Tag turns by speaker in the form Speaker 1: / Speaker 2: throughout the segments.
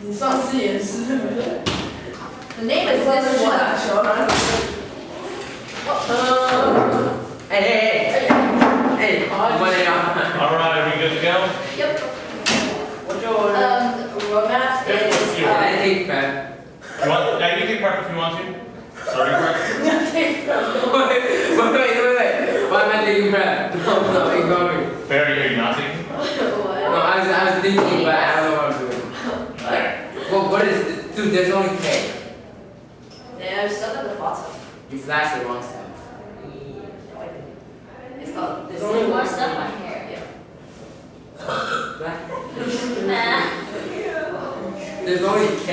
Speaker 1: 你上次也是，对不对？ The name is this one. 打球哪里？All
Speaker 2: right, are we good to go?
Speaker 1: Yep.
Speaker 3: What's your order?
Speaker 1: Romance is.
Speaker 4: I take prep.
Speaker 2: You want? Yeah, you can take prep if you want to. Starting prep.
Speaker 1: Take
Speaker 4: Wait. Why am I taking prep? No, ignore me.
Speaker 2: Barry, are you not taking?
Speaker 1: What?
Speaker 4: No, I was thinking, but I don't know what I'm doing.
Speaker 2: Alright.
Speaker 4: Well, what is this? Dude, there's only K.
Speaker 1: There's stuff at the bottom.
Speaker 4: You flashed the wrong stuff.
Speaker 1: It's called.
Speaker 5: There's only more stuff on here. Nah.
Speaker 4: There's only K.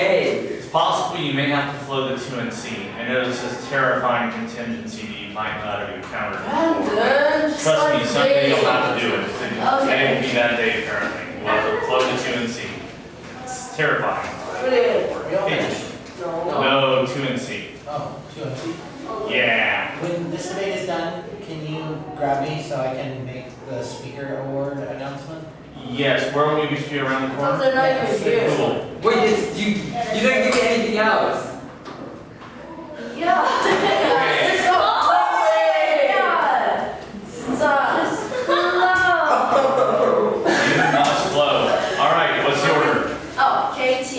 Speaker 2: It's possible you may have to flow the 2 and C. I know this is terrifying contingency that you might not have encountered
Speaker 1: And
Speaker 2: before.
Speaker 1: then
Speaker 2: Trust me, someday you'll have to do it.
Speaker 1: Okay.
Speaker 2: And it'll be that day apparently. You'll have to flow the 2 and C. It's terrifying.
Speaker 3: We all finished?
Speaker 2: No, 2 and C.
Speaker 3: Oh, 2 and 2.
Speaker 2: Yeah.
Speaker 3: When this debate is done, can you grab me so I can make the speaker award announcement?
Speaker 2: Yes, where will we be around the corner?
Speaker 1: they're not even here.
Speaker 2: Cool.
Speaker 4: Wait, you didn't give me anything else.
Speaker 1: Yeah.
Speaker 2: Okay.
Speaker 1: It's so yeah.
Speaker 2: You must flow. Alright, what's the order?
Speaker 1: Oh, KT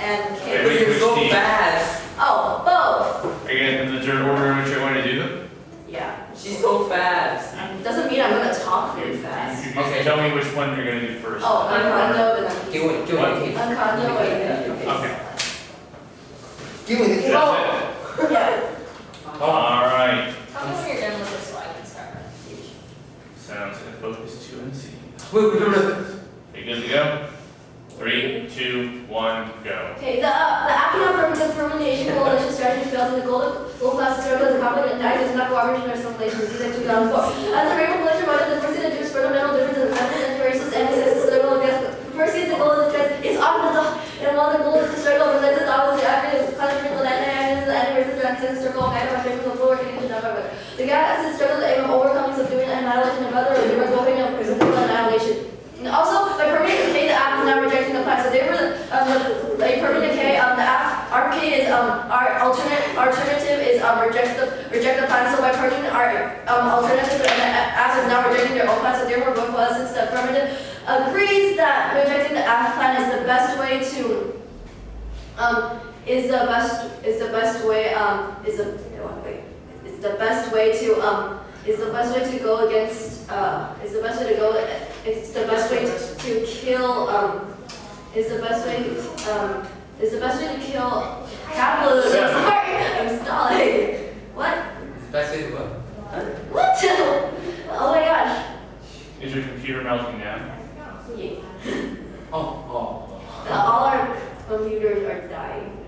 Speaker 1: and K.
Speaker 2: Wait,
Speaker 4: You're
Speaker 2: which
Speaker 4: so
Speaker 2: team?
Speaker 4: fast.
Speaker 1: Oh, both.
Speaker 2: Are you in the order in which you're going to do them?
Speaker 1: Yeah.
Speaker 4: She's so fast.
Speaker 1: Doesn't mean I'm gonna talk very fast.
Speaker 2: You
Speaker 4: Okay.
Speaker 2: tell me which one you're going to do first.
Speaker 1: Oh, Uncondo and then
Speaker 4: Give me
Speaker 1: Uncondo and
Speaker 2: Okay.
Speaker 4: Give me the K.
Speaker 2: That's it.
Speaker 1: Yeah.
Speaker 2: Alright.
Speaker 5: Tell me when you're done with this so I can start.
Speaker 2: Sounds like focus 2 and C.
Speaker 4: Wait.
Speaker 2: Are you good to go? 3, 2, 1, go.
Speaker 1: Okay, the acting affirmative fermentation coalition strategy fails in the gold class struggle as a complement and does not cooperation or assimilation. These are 2004. As the rainbow coalition wanted the first thing to do is fundamental differences in methods and racist and sexist struggle against the first thing the goal is is on the top, and while the goal is to struggle relates to the opposite active classical and anti-racist and sexist struggle kind of from the floor to the number. The guy has to struggle to aim of overcoming, subduing, and annihilation of other or hoping of physical annihilation. And also, by permanent decay, the act is not rejecting the plan. So therefore, like permanent decay, the act, our K is our alternative is reject the plan. So by permanent our alternative, the act is now rejecting their own plan. So therefore, both of us, since the affirmative agrees that rejecting the act plan is the best way to is the best way to go against it's the best way to kill to kill capitalism.
Speaker 2: Yeah.
Speaker 1: Sorry, I'm stalling. What?
Speaker 4: Best way to what?
Speaker 1: What? Oh my gosh.
Speaker 2: Is your computer melting down?
Speaker 1: Yeah.
Speaker 4: Oh.
Speaker 1: All our computers are dying.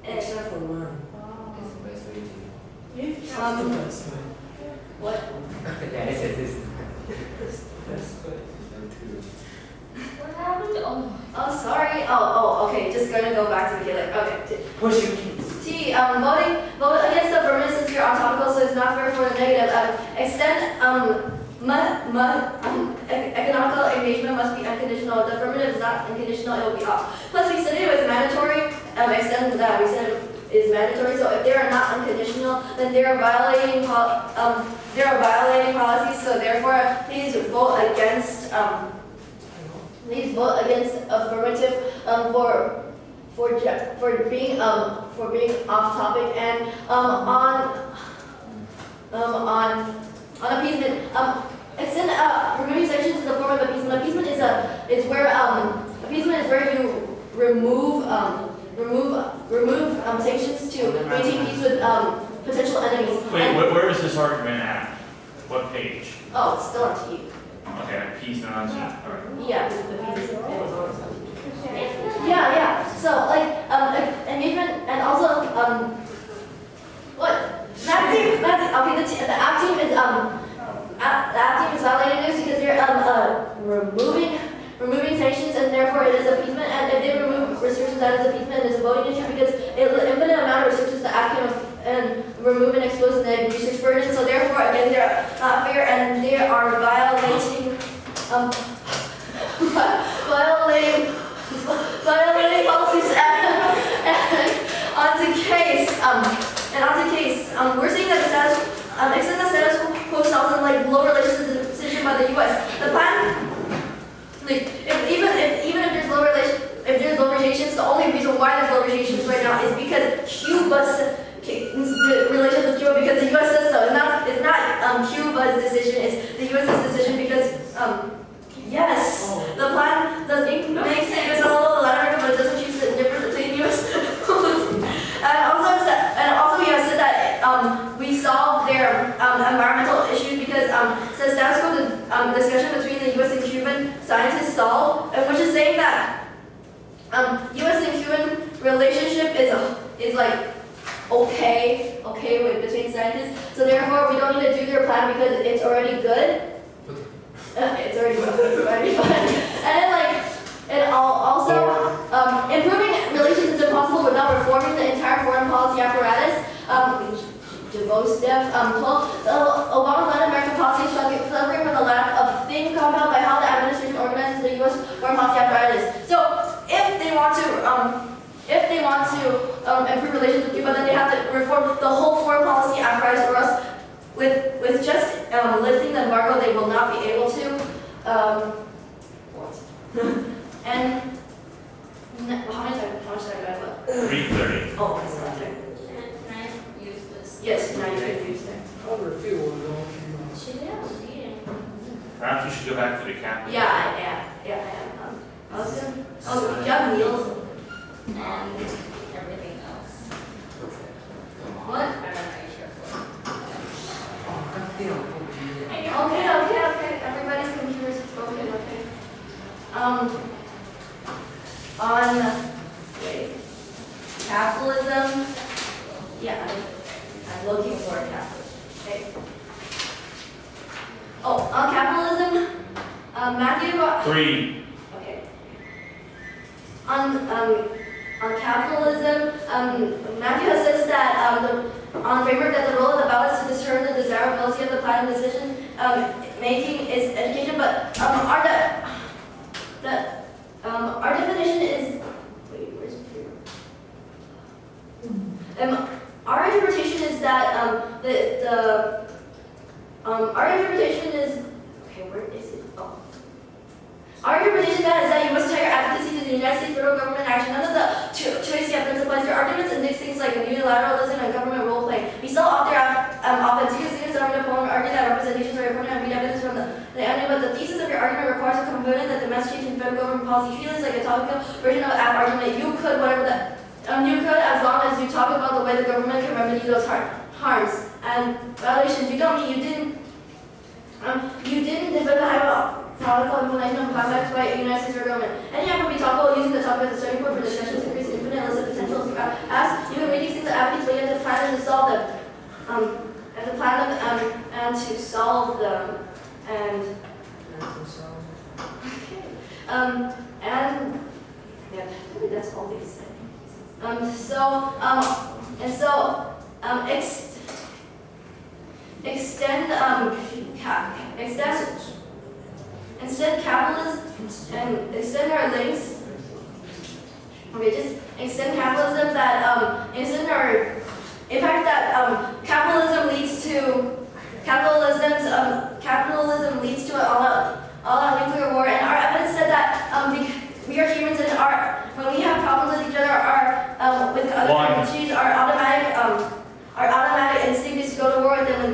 Speaker 3: Except for one.
Speaker 4: It's the best way to.
Speaker 1: What?
Speaker 4: Yeah, it's.
Speaker 5: What happened?
Speaker 1: Oh, sorry. Okay. Just gonna go back to the like. Okay.
Speaker 4: Push your keys.
Speaker 1: T. Vote against the affirmative since you're on topical, so it's not fair for the negative. Extend. Economical engagement must be unconditional. The affirmative is not unconditional. It will be off. Plus, we said it was mandatory. Extend that. We said it is mandatory. So if they are not unconditional, then they are violating. They are violating policies. So therefore, please vote against. Please vote against affirmative for being off topic and on appeasement. Extend removing sanctions is a form of appeasement. Appeasement is where you remove sanctions to maintain peace with potential enemies.
Speaker 2: Wait, where is this argument at? What page?
Speaker 1: Oh, it's still on T.
Speaker 2: Okay, appeasement on T. Alright.
Speaker 1: Yeah, yeah. So like engagement and also what? Math team. Okay, the app team is violating this because they're removing sanctions and therefore it is appeasement. And if they remove restrictions, that is appeasement. It is a voting issue because infinite amount of restrictions the app can and remove and expose the research burden. So therefore, again, they're not fair and they are violating violating policies now is because Cuba's relations with Cuba because the U.S. says so. It's not Cuba's decision. It's the U.S.'s decision because yes, the plan does makes the U.S. a little Latin America, but it doesn't choose the difference between U.S. and also we have said that we solve their environmental issues because the status quo the discussion between the U.S. and Cuban scientists solved, which is saying that U.S. and Cuban relationship is like okay between scientists. So therefore, we don't need to do their plan because it's already good. It's already fun. And also improving relations is impossible without reforming the entire foreign policy apparatus. DeVos Dev 12. Obama's Latin American policy is suffering from the lack of thinking compounded by how the administration organizes the U.S. foreign policy apparatus. So if they want to improve relations with Cuba, then they have to reform the whole foreign policy apparatus, or else with just lifting the embargo, they will not be able to. And how much time do I have left?
Speaker 2: 3:30.
Speaker 1: Oh, I still have time.
Speaker 5: Can I use this?
Speaker 1: Yes, now you can use that.
Speaker 5: Should I was reading?
Speaker 2: Perhaps you should go back to the captain.
Speaker 1: Yeah, I am. I was gonna. Oh, you have meals.
Speaker 5: And everything else.
Speaker 1: What?
Speaker 5: I don't know, sure.
Speaker 1: Okay. Everybody's computers is broken. Okay. Wait. Capitalism. Yeah, I'm looking for capitalism. Okay. Oh, on capitalism. Matthew.
Speaker 2: 3.
Speaker 1: Okay. On capitalism, Matthew says that on framework that the role of the ballot is to determine the desirability of the plan and decision making is education, but our definition is where's it? Our interpretation is that our interpretation is where is it? Oh. Our interpretation is that you must tie your advocacy to the United States federal government action. None of the choice evidence applies. Your arguments index things like unilateralism and government role play. We still opt their offense. You can see this argument opponent argue that representations are important and read evidence from the enemy, but the thesis of your argument requires a component that domesticating federal government policy. Treat it like a topical version of an app argument. You could as long as you talk about the way the government can remedy those harms and violations. You didn't defend the hypothetical implementation of class acts by United States government. Any act would be talkable using the topic as a starting point for discussions to increase infinite list of potentials. As you can read these things advocates, but you have to plan to solve them. And to solve them. And really that's all they say. Extend capitalism and extend our links. Okay, just extend capitalism that extend our impact that capitalism leads to an all-out nuclear war, and our evidence said that we are humans and when we have problems with each other, with other countries, our automatic instinct is to go to war with them,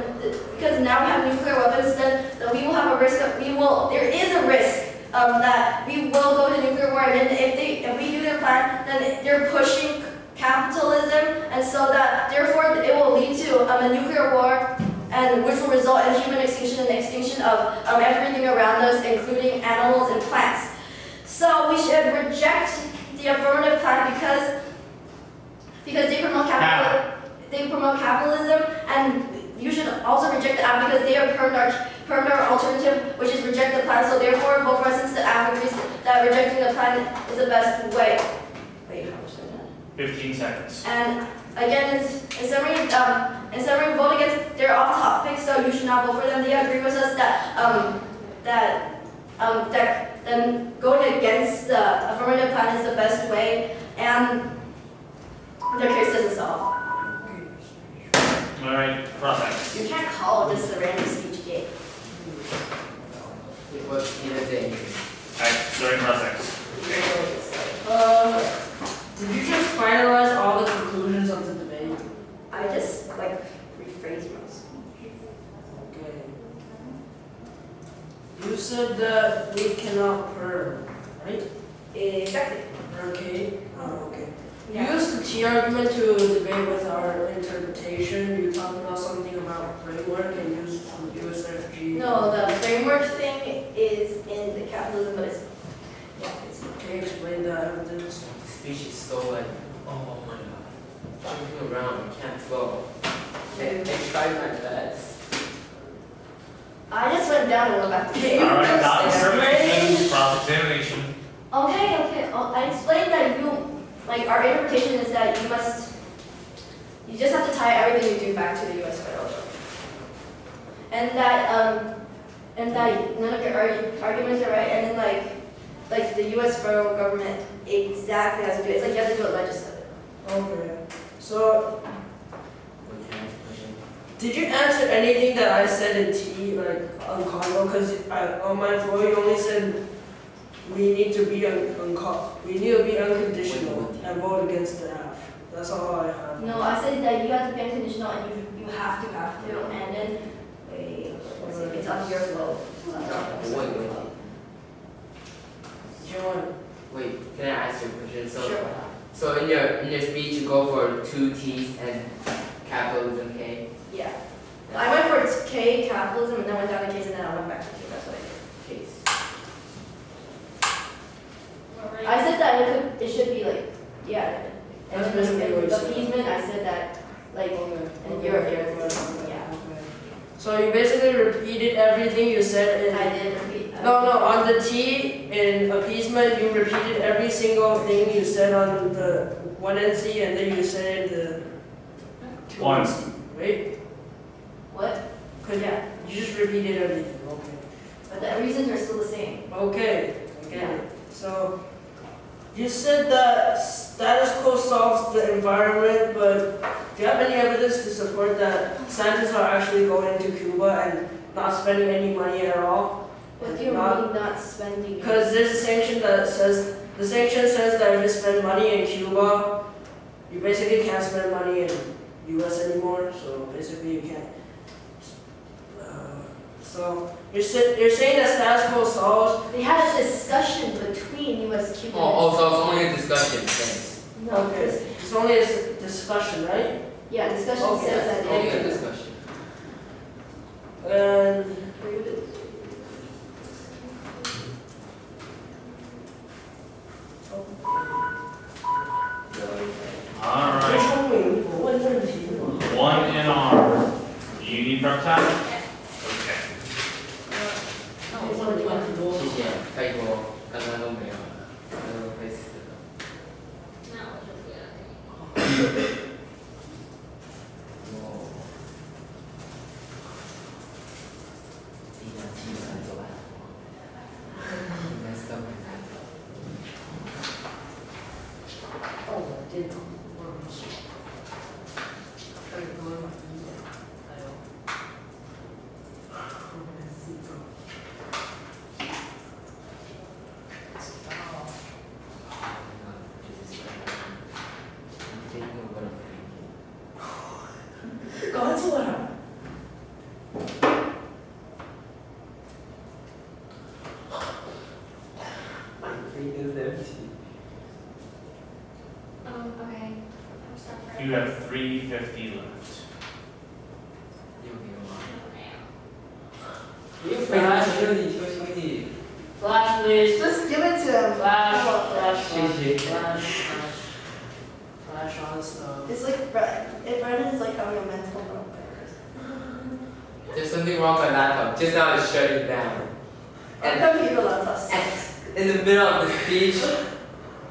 Speaker 1: because now we have nuclear weapons. Then we will have a risk. There is a risk that we will go to nuclear war, and if we do their plan, then they're pushing capitalism, and so that therefore it will lead to a nuclear war, and which will result in human extinction and the extinction of everything around us, including animals and plants. So we should reject the affirmative plan because they promote capitalism. They promote capitalism, and you should also reject the app because they have permed our alternative, which is reject the plan. So therefore, vote for us since the app agrees that rejecting the plan is the best way. Wait, how much is that?
Speaker 2: 15 seconds.
Speaker 1: And again, in summary, vote against. They're off topic, so you should not vote for them. They agree with us that then going against the affirmative plan is the best way, and their case doesn't solve.
Speaker 2: All right, process.
Speaker 1: You can't call this the random speech game.
Speaker 4: It was innovating.
Speaker 2: All right, during process.
Speaker 6: Did you just finalize all the You said that we cannot perm, right?
Speaker 1: Exactly.
Speaker 6: Okay. Oh, okay.
Speaker 1: Yeah.
Speaker 6: You used the T argument to debate with our interpretation. You talked about something about framework and used USFG.
Speaker 1: No, the framework thing is in the capitalism, but it's
Speaker 6: Can you explain that evidence?
Speaker 4: The speech is so like, oh my god. Jumping around, I can't flow. I tried my best.
Speaker 1: I just went down and went back to
Speaker 6: Can you
Speaker 2: Alright, not
Speaker 6: explain?
Speaker 2: discrimination, cross-examination.
Speaker 1: Okay. I explained that our interpretation is that you just have to tie everything you do back to the U.S. federal government. And that none of your arguments are right, and then like the U.S. federal government exactly has to do it. It's like you have to do it legislative.
Speaker 6: Okay. So,
Speaker 4: What can I question?
Speaker 6: did you answer anything that I said in T, like on Congo? Because on my floor, you only said we need to be unconditional and vote against the F. That's all I have.
Speaker 1: No, I said that you have to be unconditional and you have to, and then wait, it's on your flow.
Speaker 4: Wait.
Speaker 6: John.
Speaker 4: Wait, can I ask you a question?
Speaker 1: Sure.
Speaker 4: So in your speech you go for 2 T's and capitalism K?
Speaker 1: Yeah. I went for K, capitalism, and then went down to K's, and then I went back to K. That's what I did. K's.
Speaker 5: What were you?
Speaker 1: I said that it should be like, yeah. And
Speaker 6: That's
Speaker 1: then
Speaker 6: basically what you
Speaker 1: the
Speaker 6: said.
Speaker 1: appeasement, I said that, like, and you're here. Yeah.
Speaker 6: So you basically repeated everything you said in.
Speaker 1: I did repeat.
Speaker 6: No, on the T in appeasement, you repeated every single thing you said on the 1NC, and then you said the
Speaker 2: 1.
Speaker 6: Right?
Speaker 1: What?
Speaker 6: Yeah. You just repeated everything. Okay.
Speaker 1: But the reasons are still the same.
Speaker 6: Okay. Okay.
Speaker 1: Yeah.
Speaker 6: So you said that status quo solves the environment, but do you have any evidence to support that scientists are actually going to Cuba and not spending any money at all?
Speaker 1: What do you mean not spending?
Speaker 6: Because there's a sanction that says, the sanction says that if you spend money in Cuba, you basically can't spend money in US anymore, so basically you can't. So you're saying that status quo solves.
Speaker 1: They had a discussion between U.S. Cuba.
Speaker 4: So it's only a discussion, thanks.
Speaker 1: No,
Speaker 6: Okay, it's only a discussion, right?
Speaker 1: Yeah, discussion
Speaker 6: Okay,
Speaker 1: says
Speaker 4: It's
Speaker 1: that
Speaker 4: only a
Speaker 1: they.
Speaker 4: discussion.
Speaker 6: And
Speaker 2: Alright,
Speaker 6: 聪明，我问问题嘛。
Speaker 2: 1 in R. Do you need prep time? Okay.
Speaker 6: 那我问你问题多。
Speaker 4: 谢谢，拜托，刚刚都没有了，刚刚都快死了。
Speaker 5: 那我就不要。
Speaker 4: 第2期完走完。Messed up my laptop.
Speaker 6: 哦，我的电脑忘了锁。还有多少一点？还有。后面是这个。搞错了。
Speaker 5: Okay. I'm stuck.
Speaker 2: You have 350 left.
Speaker 6: You flash. Flash, please.
Speaker 1: Just give it to him.
Speaker 6: Flash.
Speaker 4: Shit.
Speaker 6: Flash on stuff.
Speaker 1: It's like Brandon's like having a mental breakdown.
Speaker 4: There's something wrong with my laptop. Just now it's shutting down.
Speaker 1: Our computer laptop sucks.
Speaker 4: In the middle of the speech,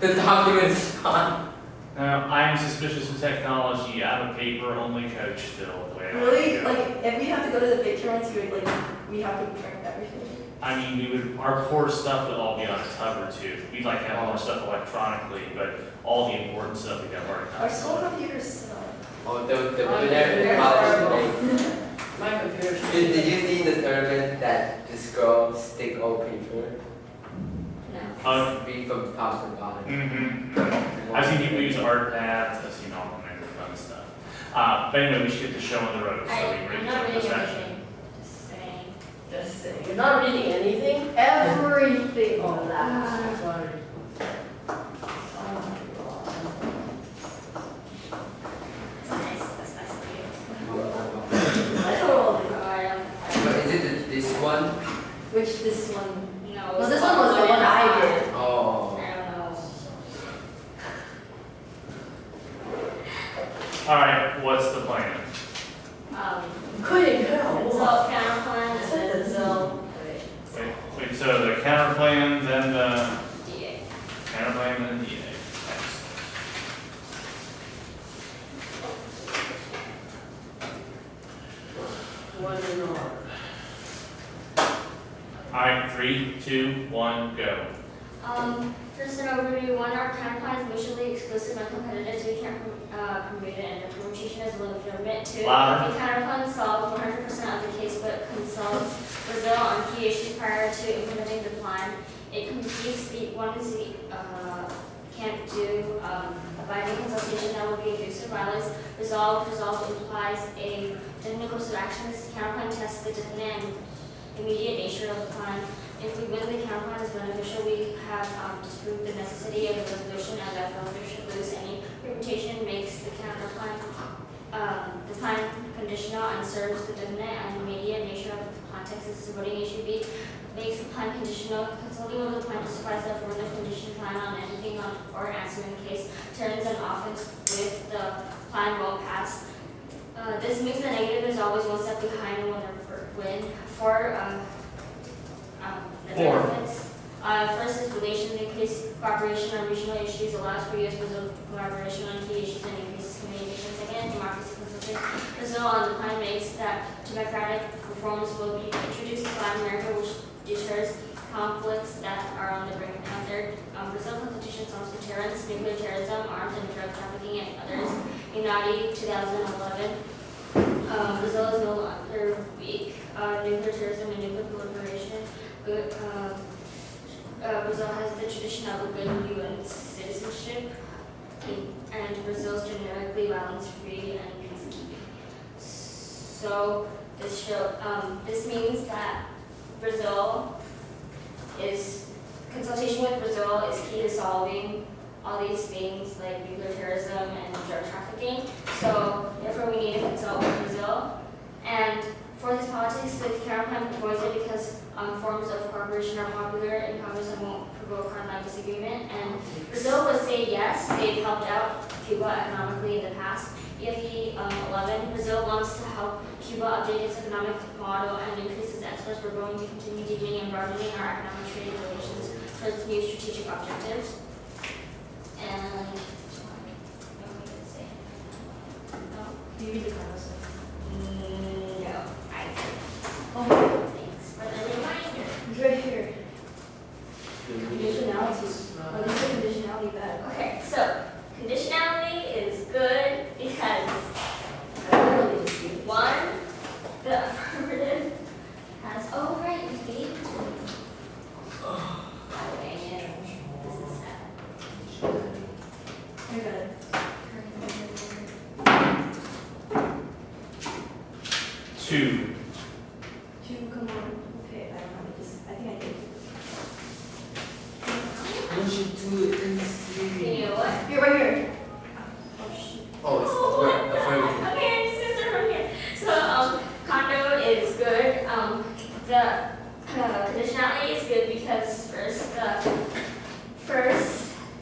Speaker 4: the document is gone.
Speaker 2: Now, I'm suspicious of technology. I'm a paper-only coach still. The way I
Speaker 1: Really?
Speaker 2: go.
Speaker 1: Like, if we have to go to the picture ones, we would we have to print everything.
Speaker 2: I mean, our core stuff would all be on a tub or two. We'd like to have more stuff electronically, but all the important stuff we'd have hard
Speaker 1: Our
Speaker 2: copies.
Speaker 1: school computers suck.
Speaker 4: Oh, the there in college today.
Speaker 6: My computer's.
Speaker 4: Did you see the tournament that this girl stick all paper?
Speaker 2: Oh.
Speaker 4: Read from top to bottom.
Speaker 2: Mm-hmm. I've seen people use art pads. I've seen all kinds of fun stuff. But anyway, we should get the show on the road. So we
Speaker 5: I'm
Speaker 2: ready
Speaker 5: not
Speaker 2: to
Speaker 5: reading
Speaker 2: this
Speaker 5: everything. Just saying.
Speaker 6: Just say, you're not reading anything?
Speaker 1: Everything.
Speaker 6: Oh,
Speaker 1: That.
Speaker 6: sorry.
Speaker 5: That's nice. That's nice of you.
Speaker 1: I don't know.
Speaker 4: But is it this one?
Speaker 1: Which this one?
Speaker 5: No.
Speaker 1: Well, this one was the one I did.
Speaker 4: Oh.
Speaker 5: I don't know.
Speaker 2: All right, what's the plan?
Speaker 1: Couldn't
Speaker 5: Consult counterplan and then consult
Speaker 2: Wait, so the counter plan, then the
Speaker 5: DA.
Speaker 2: counter plan, then the DA. Next.
Speaker 6: One in order.
Speaker 2: All right, 3, 2, 1, go.
Speaker 5: First an overview, one, our counterplan is mutually exclusive and competitive, so we can't promote it, and the promotion is legitimate. Two,
Speaker 2: Louder.
Speaker 5: the counterplan solves 100% of the case, but consults Brazil on key issues prior to implementing the plan. It completes the one is the can't do a binding consultation that will be abusive violence. Resolve implies a definite course of action. This counterplan tests the definite and immediate nature of the plan. If we win, the counterplan is beneficial. We have disproved the necessity of the resolution, and the affirmative should lose. Any reputation makes the counterplan the plan conditional and serves the definite and immediate nature of the context. This is a voting issue. B makes the plan conditional. Consulting over the plan justifies the affirmative condition plan on anything or answer in the case. Turns an offense with the plan won't pass. This means the negative is always one step behind when they win. The
Speaker 2: Four.
Speaker 5: benefits. First is relations, increase cooperation on regional issues, allows for U.S.-Brazil collaboration on key issues and increases communication. Second, democracy consultation. Brazil on the plan makes that democratic reforms will be introduced to Latin America, which deters conflicts that are on the brink. And third, Brazil consultation solves deterrence, nuclear terrorism, arms and drug trafficking, and others. UNADI 2011. Brazil is no longer weak. Nuclear terrorism and nuclear proliferation. Brazil has the tradition of a good UN citizenship, and Brazil's generically violence-free and peacekeeping. So this means that consultation with Brazil is key to solving all these things like nuclear terrorism and drug trafficking. So therefore we need to consult with Brazil. And for this politics, the counterplan avoids it because forms of cooperation are popular in Congress and won't provoke hardline disagreement. And Brazil would say yes, they've helped out Cuba economically in the past. EFE 11, Brazil wants to help Cuba update its economic model and increase its exports. We're going to continue deepening and broadening our economic trade relations for its new strategic objectives. And what am I going to say? No.
Speaker 1: Do you read the title stuff?
Speaker 5: No, I
Speaker 1: Oh,
Speaker 5: thanks for the reminder.
Speaker 1: it's right here. Conditionality. Oh, this is conditionality bad.
Speaker 5: Okay, so conditionality is good because
Speaker 1: I really just read it.
Speaker 5: one, the affirmative has, oh right, you gave it to me. Oh, dang it. This is sad.
Speaker 1: I got it.
Speaker 2: 2.
Speaker 1: Come on. Okay, I don't know. I think I did.
Speaker 4: Don't you do it in three?
Speaker 5: You know what?
Speaker 1: Here, right here.
Speaker 5: Oh shoot.
Speaker 4: Oh, it's where? Affirmative.
Speaker 5: Okay, I just start from here. So, condo is good. The conditionality is good because first,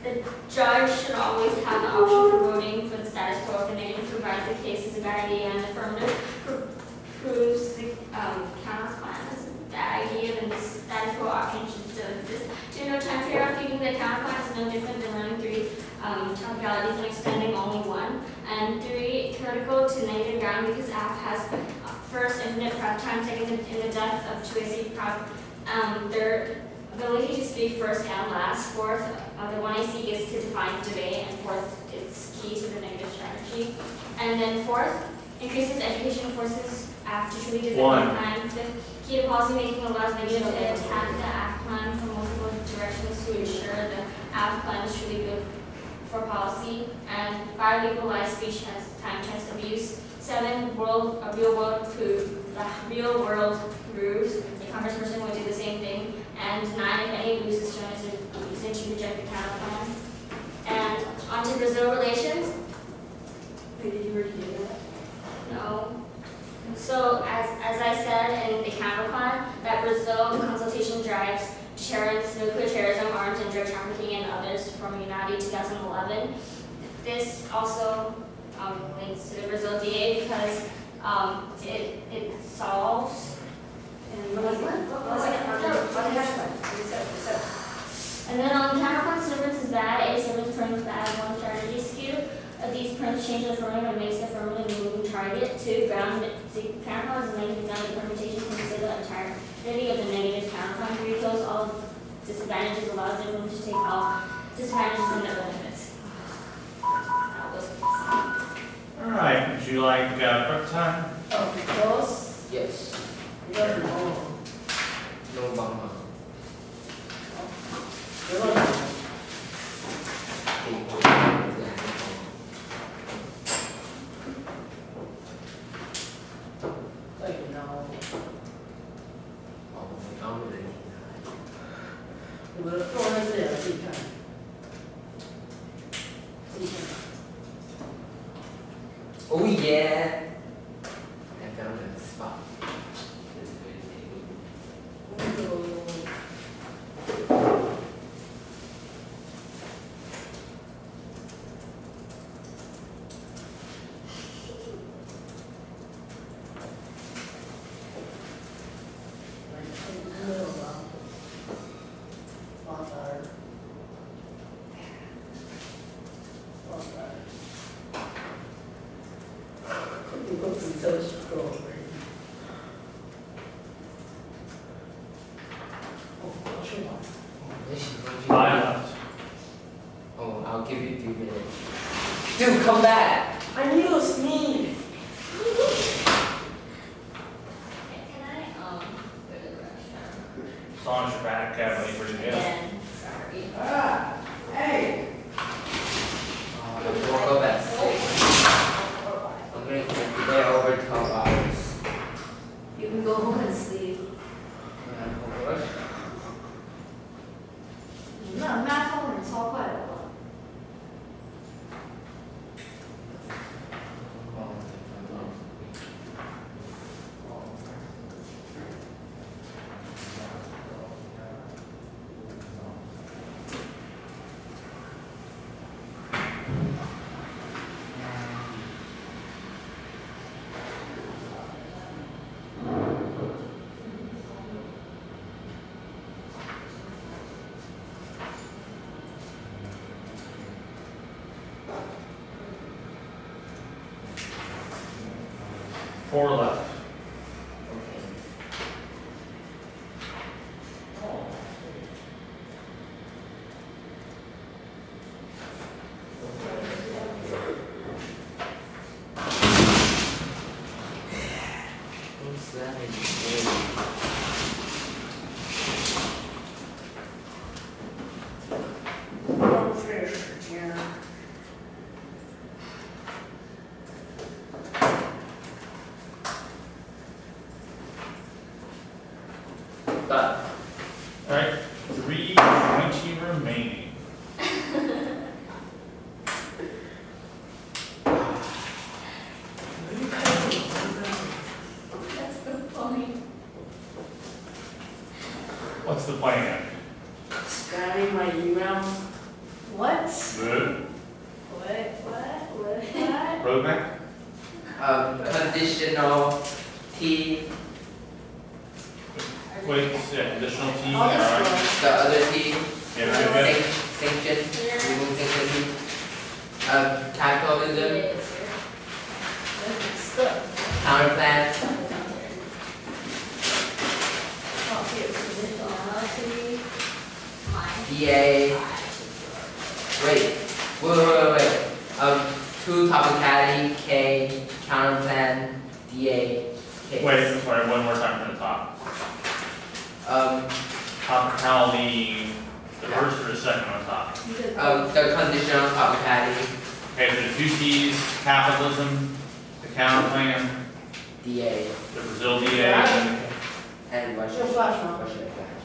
Speaker 5: the judge should always have the option for voting for the status quo. If the negative provides the case is a bad idea and the affirmative proves the counterplan is a bad idea, then the status quo option should still exist. 2, no time period of keeping the counterplan is no different than running 3 technicalities and extending only 1. And 3, critical to negative ground because app has first infinite prep time, second in the depth of 2AC prep, third ability to speak first and last, fourth the 1AC gets to define debate, and fourth it's key to the negative strategy. And then fourth, increases education forces app to truly defend the plan. Fifth, key to policy making allows negative to attack the app plan from multiple directions to ensure the app plan is truly good for policy. And 5, legalized speech has time test abuse. 7, real world proofs. congressperson would do the same thing. And 9, if any abuse is shown, is a reason to reject the counter plan. And on to Brazil relations.
Speaker 1: Wait, did you already do that?
Speaker 5: No. So as I said in the counter plan, that Brazil consultation drives deterrence, nuclear terrorism, arms and drug trafficking, and others from United 2011. This also links to the Brazil DA because it solves.
Speaker 1: And what was that?
Speaker 5: And then on counterplan servants is bad, A servants prints bad, 1 strategy skew. These prints change the affirmative and makes the affirmative a moving target. 2, ground, the counterplan is a negative ground, the permutation can consider the entirety of the negative counterplan. 3, kills all disadvantages, allows everyone to take all disadvantages and no benefits. That was it.
Speaker 2: All right, would you like prep time?
Speaker 1: Oh, those?
Speaker 4: Yes.
Speaker 1: You got your own.
Speaker 4: No mama. Oh yeah! I found a spot. It's very
Speaker 2: Five left.
Speaker 4: Oh, I'll give you 3 minutes. Dude, come back!
Speaker 6: I need to sneeze.
Speaker 5: Can I go to the restroom?
Speaker 2: As long as you're back, Kathleen, pretty good.
Speaker 5: Again, sorry.
Speaker 1: Hey!
Speaker 4: I woke up at 6. I'm gonna be there over 12 hours.
Speaker 1: You can go home and sleep. No, 那风人超快的。
Speaker 2: 4 left.
Speaker 4: What's that? Done.
Speaker 2: All right, 3:20 remaining.
Speaker 5: That's the point.
Speaker 2: What's the plan?
Speaker 6: Scanning my email.
Speaker 1: What?
Speaker 2: Good.
Speaker 1: What?
Speaker 2: Roadmap?
Speaker 4: Conditional T,
Speaker 2: Wait, yeah, additional T, all
Speaker 1: All this
Speaker 2: right.
Speaker 1: one.
Speaker 4: the other T,
Speaker 2: Yeah, good, good.
Speaker 4: sanction, remove sanction T. Capitalism,
Speaker 1: Stuff.
Speaker 4: counter plan,
Speaker 1: Oh, here.
Speaker 4: DA. Wait. 2 topicality, K, counter plan, DA, K.
Speaker 2: Wait, I'm sorry, one more time from the top. Topicality, the first or the second on top?
Speaker 4: The conditional topicality,
Speaker 2: Okay, so the 2 T's, capitalism, the counter plan,
Speaker 4: DA.
Speaker 2: the Brazil DA,
Speaker 4: and what
Speaker 6: Your
Speaker 4: should
Speaker 6: flash, huh?
Speaker 4: what should I flash?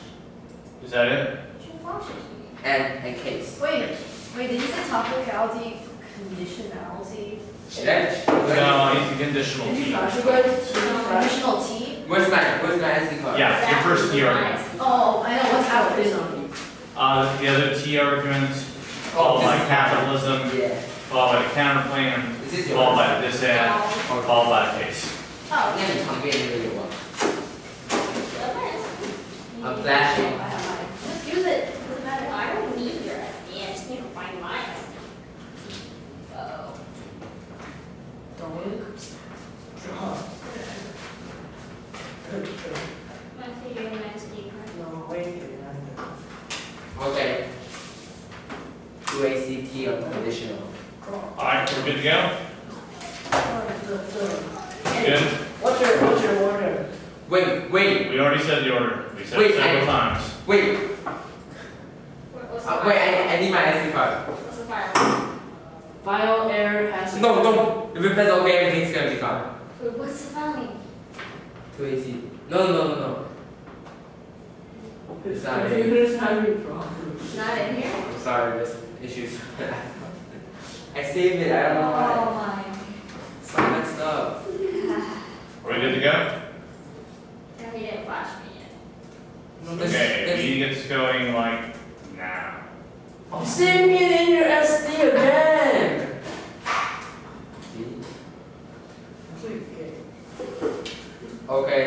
Speaker 2: Is that it?
Speaker 4: And case.
Speaker 1: Wait, did you say topicality, conditionality?
Speaker 4: Should I?
Speaker 2: No, it's a conditional
Speaker 6: Did you
Speaker 2: T.
Speaker 6: flash it, guys? Did you flash?
Speaker 1: Conditional T?
Speaker 4: Where's my SD card?
Speaker 2: Yeah, your first T argument.
Speaker 1: Oh, I know, what's
Speaker 6: Out
Speaker 1: that?
Speaker 6: in on me.
Speaker 2: The other T argument, followed by capitalism,
Speaker 4: Yeah.
Speaker 2: followed by the counterplan,
Speaker 4: Is this yours?
Speaker 2: followed by the disad, or followed by the case.
Speaker 1: Oh.
Speaker 4: 那你旁边那个有吗？ I'm
Speaker 1: I
Speaker 4: flashing.
Speaker 1: have mine. Just use it, doesn't matter.
Speaker 5: I don't need your SD, I just need to find my SD. Uh-oh.
Speaker 6: Don't
Speaker 5: I figured my SD card.
Speaker 6: No, wait.
Speaker 4: Okay. 2ACT on conditional.
Speaker 2: Alright, we're good to go? Good?
Speaker 6: What's your order?
Speaker 4: Wait.
Speaker 2: We already said the order. We said
Speaker 4: Wait,
Speaker 2: it several times.
Speaker 4: Wait.
Speaker 5: What's the
Speaker 4: Wait.
Speaker 5: file?
Speaker 4: I need my SD card.
Speaker 5: What's the file?
Speaker 6: File error has.
Speaker 4: No. If it press OK, everything's gonna be gone.
Speaker 5: What's the file name?
Speaker 4: 2ACT. No.
Speaker 6: It's
Speaker 4: not it.
Speaker 6: computer's having problems.
Speaker 1: It's not in here?
Speaker 4: I'm sorry, there's issues. I saved it. I don't know why.
Speaker 5: Oh my.
Speaker 4: It's all messed up.
Speaker 2: Are we good to go?
Speaker 5: Yeah, he didn't flash me yet.
Speaker 4: No,
Speaker 2: Okay, meeting gets going like now.
Speaker 6: Save me in your SD again.
Speaker 4: Okay.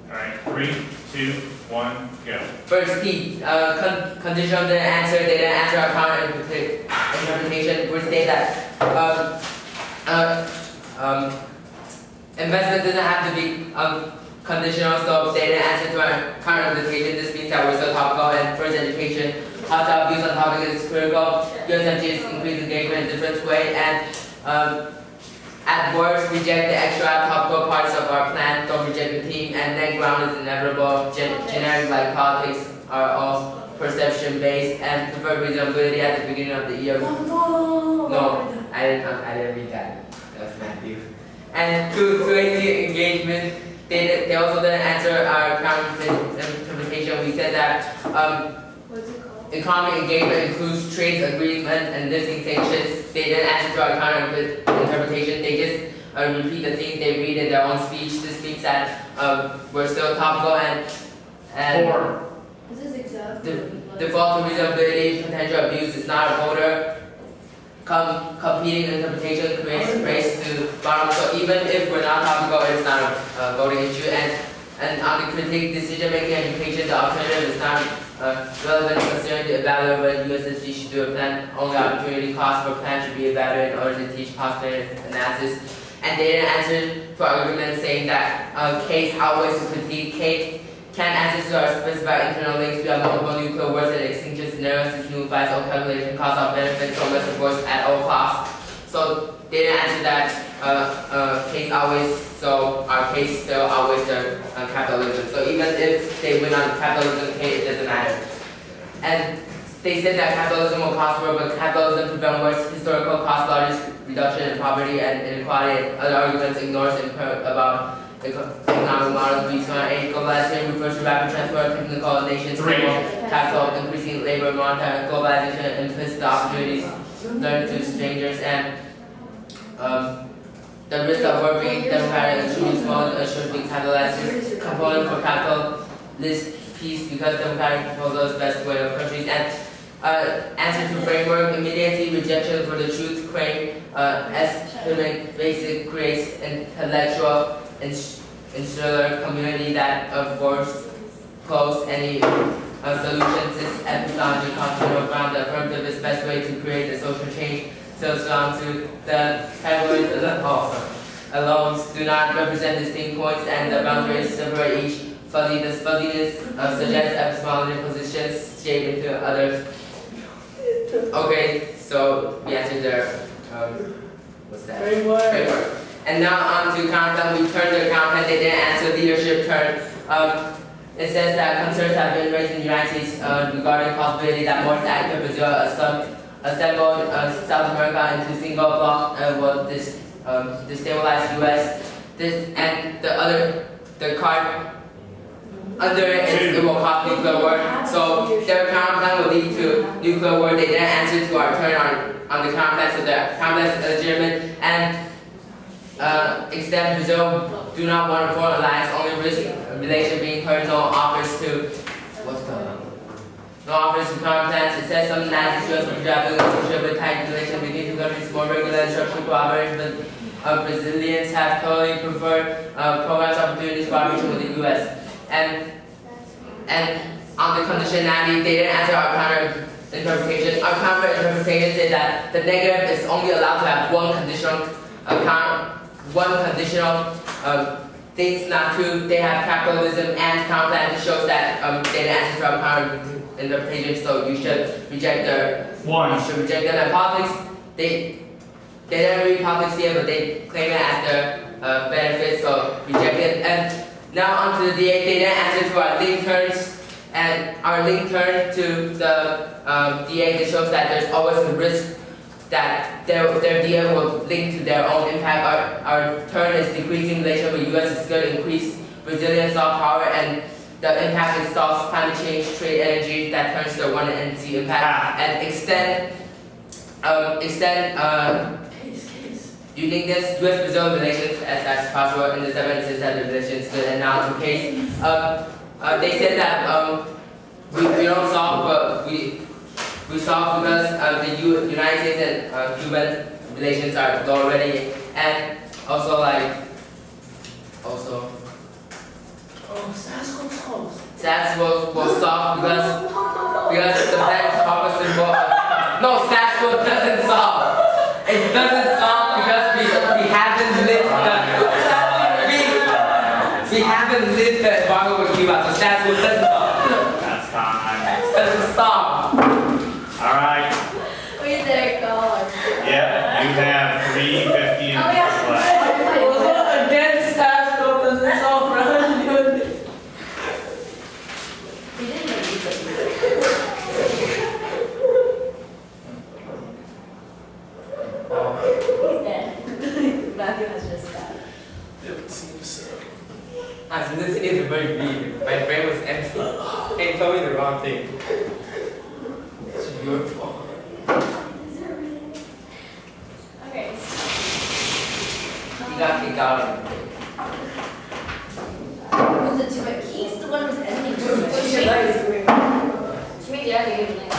Speaker 2: Alright, 3, 2, 1, go.
Speaker 4: First T, conditional didn't answer, they didn't answer our counter interpretation, would state that investment doesn't have to be conditional, so they didn't answer to our counter interpretation. This means that we're still topical, and first education, hostile views on topic is critical. USMG is increased engagement in a different way, and at worst, reject the extra topical parts of our plan, don't reject the team, and then ground is inevitable. Generic like politics are all perception based, and prefer reasonability at the beginning of the year. No, I didn't read that. That's Matthew. And to AC engagement, they also didn't answer our counter interpretation. We said that
Speaker 1: What's it called?
Speaker 4: economic engagement includes trade agreement and lifting sanctions. They didn't answer to our counter interpretation. They just repeat the things they read in their own speech. This means that we're still topical and
Speaker 2: 4.
Speaker 1: This is exactly.
Speaker 4: default to reasonability, potential abuse is not a voter. Competing interpretation creates race to bottom. So even if we're not topical, it's not a voting issue. And on the critique decision-making education, the alternative is not relevant considering to evaluate what USSG should do a plan. Only opportunity cost for plan should be evaluated in order to teach cost benefit analysis. And they didn't answer to our argument saying that case outweighs the critique. Case can answer to our specified internal links. We have multiple nuclear words and extinction scenarios. This nullifies all calculation cost of benefits, so let's avoid at all costs. So they didn't answer that case outweighs, so our case still outweighs the capitalism. So even if they win on capitalism case, it doesn't matter. And they said that capitalism will cost more, but capitalism prevent worse historical cost, largest reduction in poverty and inequality. Other arguments ignores about economic models. B208, globalization refers to rapid transfer of technical nations, capital, increasing labor, monetary globalization, implicit the opportunities learned to strangers, and the risk of working democratic instruments should be capitalized as component for capitalist peace because democratic proposal is best way of countries. And answer to framework, immediacy, rejection for the truth claim, estimate basic creates intellectual insular community that force close any solutions. This epistemology concept around the affirmative is best way to create a social change. So down to the categories alone do not represent distinct points and the boundaries separate each. This fuzziness suggests epistemology positions shape into others. Okay, so we answered their what's that? Framework. And now on to content. We turned the content. They didn't answer leadership turn. It says that concerns have been raised in the United States regarding the possibility that more active Brazil assembled South America into single bloc will destabilize U.S. This and the card under it will cause nuclear war. So their counterplan will lead to nuclear war. They didn't answer to our turn on the counterplan, so their counterplan is illegitimate. And except Brazil do not want a foreign alliance, only risk relation being heard, no offers to counterplans. It says some national US will draft a social tight relation between two countries, more regular and structural cooperation, but Brazilians have totally preferred programs opportunities cooperation with the US. And on the conditionality, they didn't answer our counter interpretation. Our counter interpretation said that the negative is only allowed to have one conditional things not true. They have capitalism and counterplan. It shows that they didn't answer to our counter interpretation, so you should reject their
Speaker 2: One.
Speaker 4: You should reject them. And politics, they didn't read politics here, but they claim it as their benefits, so reject it. And now onto the DA, they didn't answer to our link turns, and our link turn to the DA, it shows that there's always a risk that their DA will link to their own impact. Our turn is decreasing relation with US is going to increase Brazilian soft power, and the impact is solves climate change, trade, energy, that turns to one entity impact, and extend uniqueness, US-Brazil relations as possible in the 70s that the relations good, and now to case. They said that we don't solve, but we solve because the United States and Cuban relations are low already, and also SATS will solve because the plan covers symbol of no, SATS doesn't solve. It doesn't solve because we haven't lived the embargo with Cuba, so SATS doesn't solve.
Speaker 2: That's time.
Speaker 4: Doesn't stop.
Speaker 2: All right.
Speaker 1: Wait, there it goes.
Speaker 2: Yep, you have 3:50
Speaker 1: Oh,
Speaker 2: and
Speaker 1: yeah.
Speaker 2: left.
Speaker 6: Against that, doesn't solve, right?
Speaker 1: We didn't even read this. He's dead. Matthew has just died.
Speaker 2: It seems so.
Speaker 4: I was listening to very deep. My brain was empty. They told me the wrong thing. It's your fault.
Speaker 1: Okay.
Speaker 4: He got kicked out.
Speaker 1: Was it too bad? He's the one who's ending. She made the other like.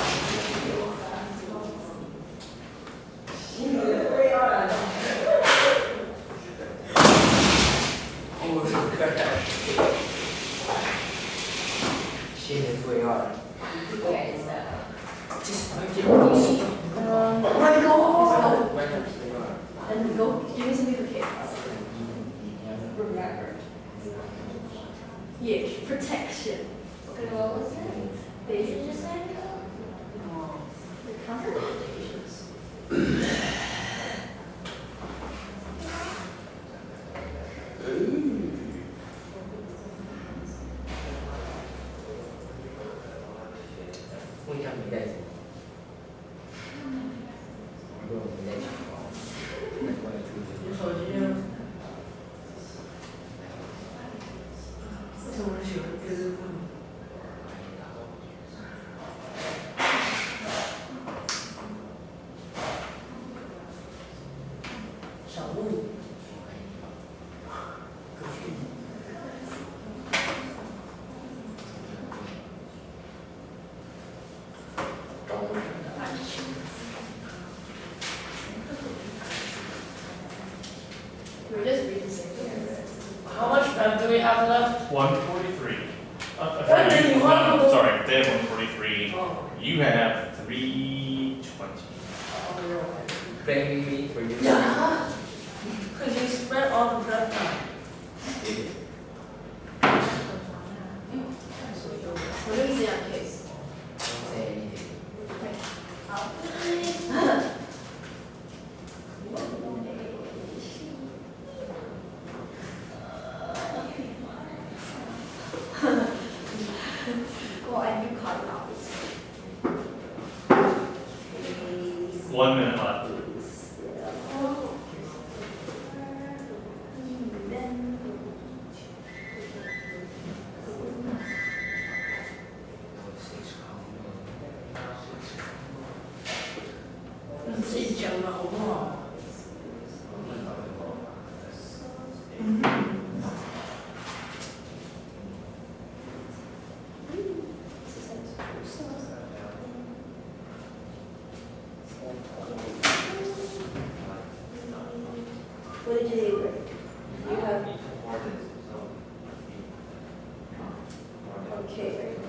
Speaker 4: Oh, God. Shit is way hard.
Speaker 1: Okay, so.
Speaker 4: Just make it easy.
Speaker 1: Oh my god! And go, give me something for kids. Remember. Yeah, protection. Okay, what was it? They just said? The confrontations.
Speaker 4: We have the guys.
Speaker 1: We're just reading the same thing.
Speaker 6: How much time do we have left?
Speaker 2: 143.
Speaker 6: What did you want?
Speaker 2: No, sorry, they have 143.
Speaker 6: Oh,
Speaker 2: You have 320.
Speaker 4: Blaming me for you.
Speaker 6: yeah. Because you spent all the prep time.
Speaker 1: What do we say on case?
Speaker 4: Don't say anything.
Speaker 1: Well, and you caught it out.
Speaker 2: 1 minute left.
Speaker 1: What did you write? You have, okay, very good.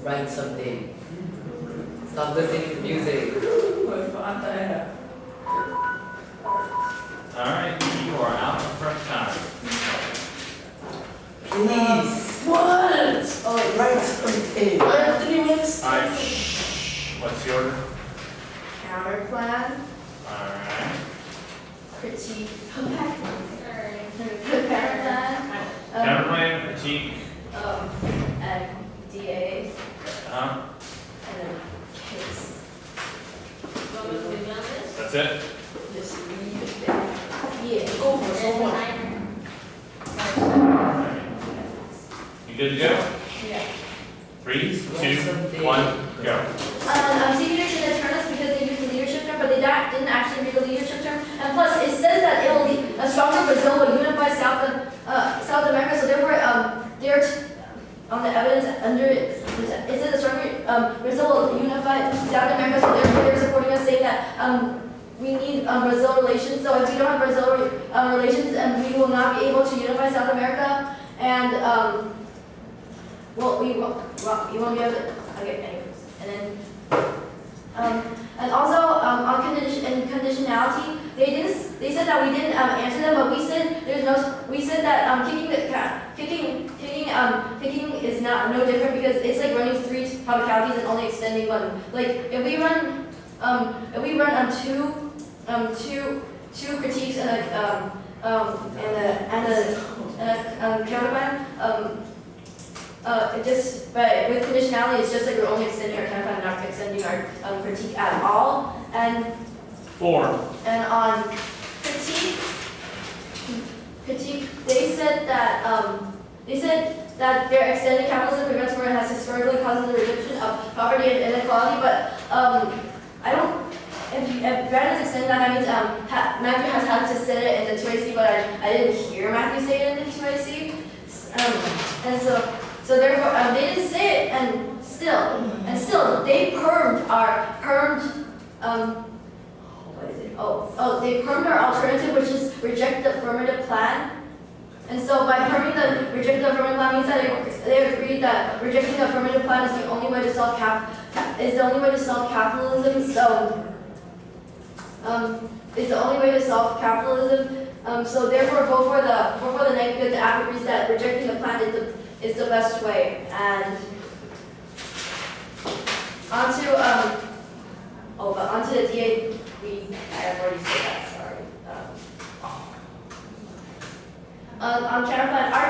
Speaker 4: Write something. Stop listening to music.
Speaker 2: Alright, you are out of front time.
Speaker 4: Please.
Speaker 3: What?
Speaker 1: Oh,
Speaker 3: Write something.
Speaker 6: I have 3 minutes.
Speaker 2: Alright, shh. What's the order?
Speaker 1: counter plan,
Speaker 2: Alright.
Speaker 1: critique,
Speaker 5: Or
Speaker 1: counter plan,
Speaker 2: Counterplan, critique,
Speaker 1: and DA,
Speaker 2: uh-huh.
Speaker 1: and then case.
Speaker 5: what was we on this?
Speaker 2: That's it?
Speaker 1: Just read it back. Yeah, go for it, go for it.
Speaker 2: Alright. You good to go?
Speaker 1: Yeah.
Speaker 2: 3, 2,
Speaker 4: something.
Speaker 2: 1, go.
Speaker 1: Seniors should turn us because they used the leadership term, but they didn't actually read the leadership term. And plus, it says that it will lead a stronger Brazil will unify South America. So therefore, on the evidence under it, it says a stronger Brazil will unify South America. So therefore, they're supporting us, saying that we need Brazil relations. So if we don't have Brazil relations, and we will not be able to unify South America, and well, we won't be able to. Okay, anyways, and then. And also on conditionality, they said that we didn't answer them, but we said that kicking is no different because it's like running 3 probabilities and only extending 1. Like if we run two critiques and a counterplan, but with conditionality, it's just like we're only extending our counterplan, not extending our critique at all. And
Speaker 2: 4.
Speaker 1: on critique, they said that their extended capitalism prevents where it has historically caused the reduction of poverty and inequality. But I don't. If Brad is extending that means Matthew has had to say it in the 2AC, but I didn't hear Matthew say it in the 2AC. And so therefore, they didn't say it, and still, they permed they permed our alternative, which is reject the affirmative plan. And so by perming the reject the affirmative plan means that they agreed that rejecting the affirmative plan is the only way to solve capitalism. So it's the only way to solve capitalism. So therefore, vote for the negative. The app agrees that rejecting the plan is the best way. And onto the DA. I have already said that. Sorry. On counterplan, our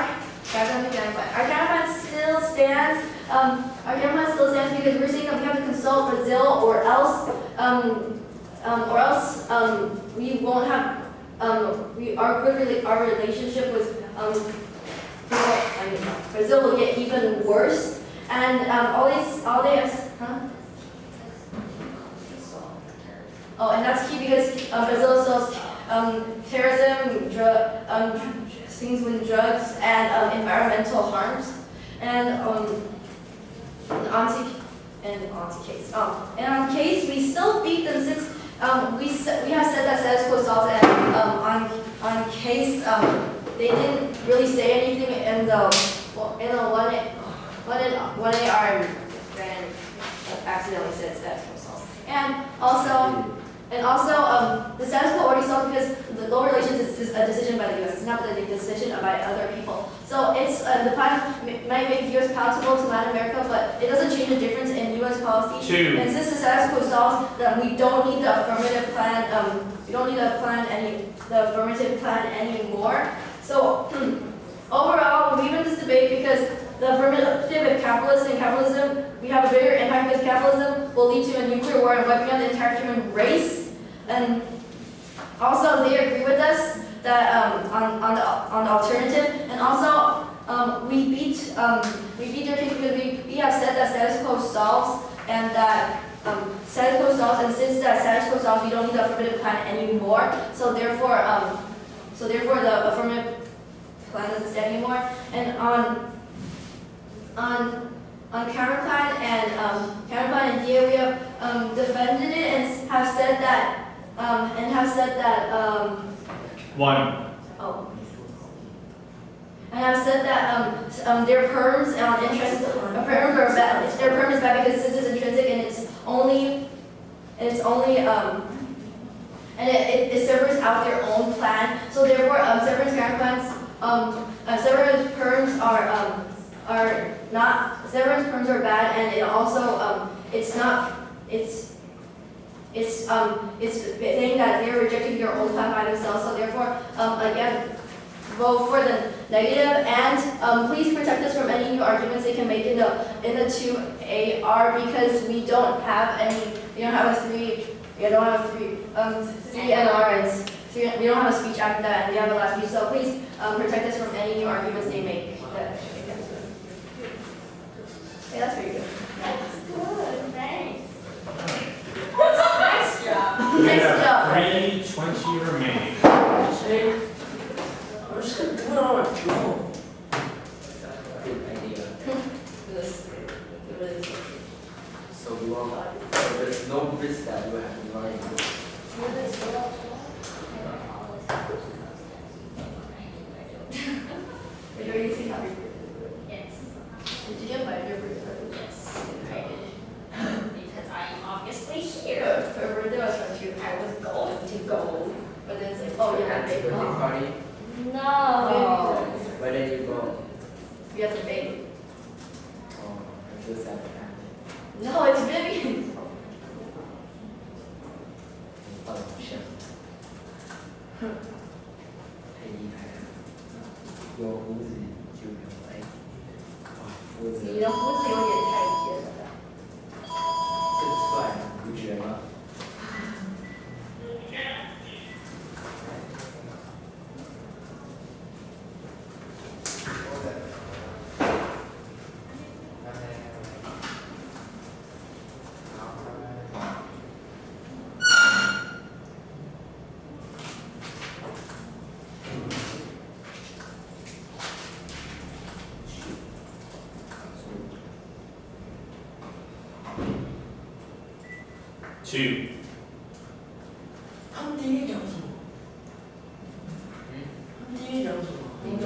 Speaker 1: counterplan still stands. Our counterplan still stands because we're saying that we have to consult Brazil, or else we won't have our relationship with Brazil will get even worse. And all they have, huh? Oh, and that's key because Brazil sells terrorism, things with drugs, and environmental harms, and on case. And on case, we still beat them since we have said that status quo solves, and on case they didn't really say anything in the 1AR and accidentally said status quo solves. And also, the status quo already solved because the low relations is a decision by the U.S. It's not a decision by other people. So it's the plan might make the U.S. palatable to Latin America, but it doesn't change the difference in U.S. policy.
Speaker 2: 2.
Speaker 1: And since the status quo solves, that we don't need the affirmative plan. We don't need the affirmative plan anymore. So overall, we win this debate because the affirmative of capitalism, we have a bigger impact because capitalism will lead to a nuclear war and wiping out the entire human race. And also, they agree with us that on the alternative, and also we beat their case because we have said that status quo solves, and that status quo stalls, and since that status quo stalls, we don't need the affirmative plan anymore. So therefore the affirmative plan doesn't stand anymore. And on counterplan and DA, we have defended it and have said that
Speaker 2: One.
Speaker 1: oh. And I've said that their perms on interest, perms are bad. Their perm is bad because since it's intrinsic and it servers out their own plan. So therefore, servers counterplans, servers perms are not, servers perms are bad, and it also it's saying that they're rejecting their own plan by themselves. So therefore, again, vote for the negative, and please protect us from any new arguments they can make in the 2AR, because we don't have three NR, and we don't have a speech after that, and we have a last speech. So please protect us from any new arguments they make. Okay, that's pretty good.
Speaker 5: That's good, thanks.
Speaker 2: Alright.
Speaker 5: Nice job.
Speaker 2: We
Speaker 1: Nice
Speaker 2: have
Speaker 1: job.
Speaker 2: 3:20 remaining.
Speaker 6: I'm just gonna do it on my phone.
Speaker 4: Good idea.
Speaker 1: This.
Speaker 4: So we won't, so there's no risk that you have to learn.
Speaker 1: Are you using happy?
Speaker 5: Yes.
Speaker 1: Did you get my birthday?
Speaker 5: Yes. I did. Because I am obviously here.
Speaker 1: Yeah, for birthday I was trying to.
Speaker 5: I was going to go.
Speaker 1: But then it's like, oh yeah,
Speaker 4: Happy birthday
Speaker 1: bake.
Speaker 4: party.
Speaker 5: No.
Speaker 4: Where did you go?
Speaker 1: We have to bake.
Speaker 4: Oh, I feel sad for that.
Speaker 1: No, it's Vivian.
Speaker 4: Oh, shit. 太厉害了，有胡子就有哎，哇，胡子
Speaker 1: 你的胡子有点太尖了。
Speaker 4: 更帅，你不觉得吗？2.
Speaker 6: 他们第一讲什么？他们第一讲什么？
Speaker 1: 你讲。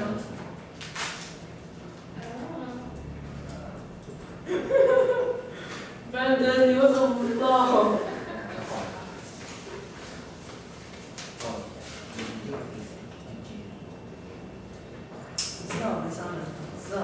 Speaker 6: 反正你为什么不知道？知道没上来，知道。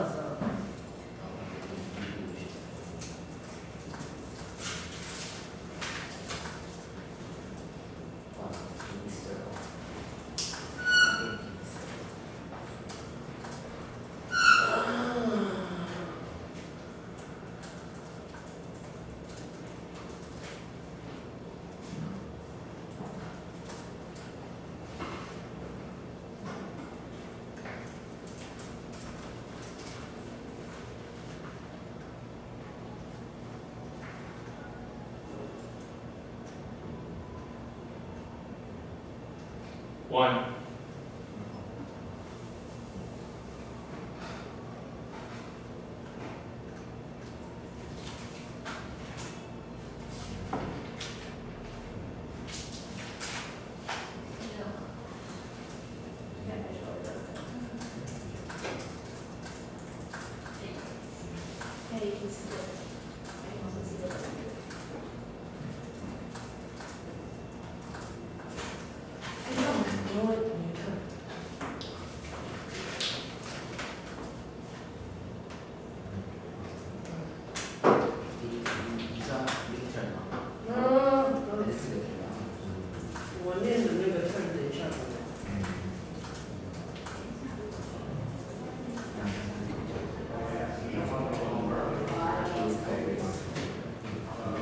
Speaker 2: 1.
Speaker 1: Hey, you can see it. I can also see it.